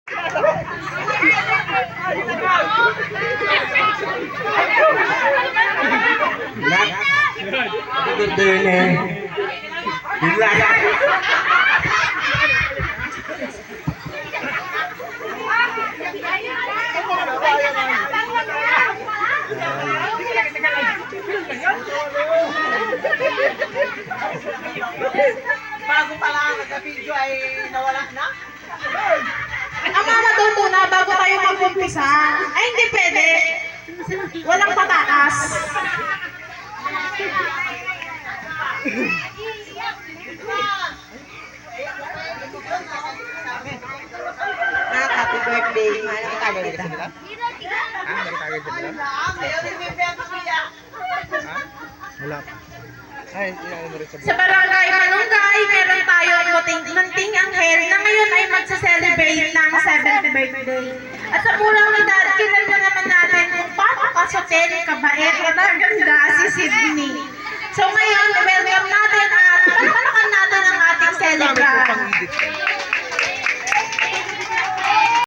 Good eh. Bila. Bago pala nag-video ay nawala na? Ang mama daw muna bago tayo mag-umpisa. Ay, hindi pwede. Walang patakas. Happy birthday. Ano tagal kita? Wala pa. Ay, Sa barangay Manunggay, meron tayong munting anghel na ngayon ay magsa-celebrate ng 70th birthday. At sa pulang edad, kilala naman natin kung paano kasutin, kabait, at ganda si Sydney. So ngayon, welcome natin at palakpakan natin ang ating celebrant.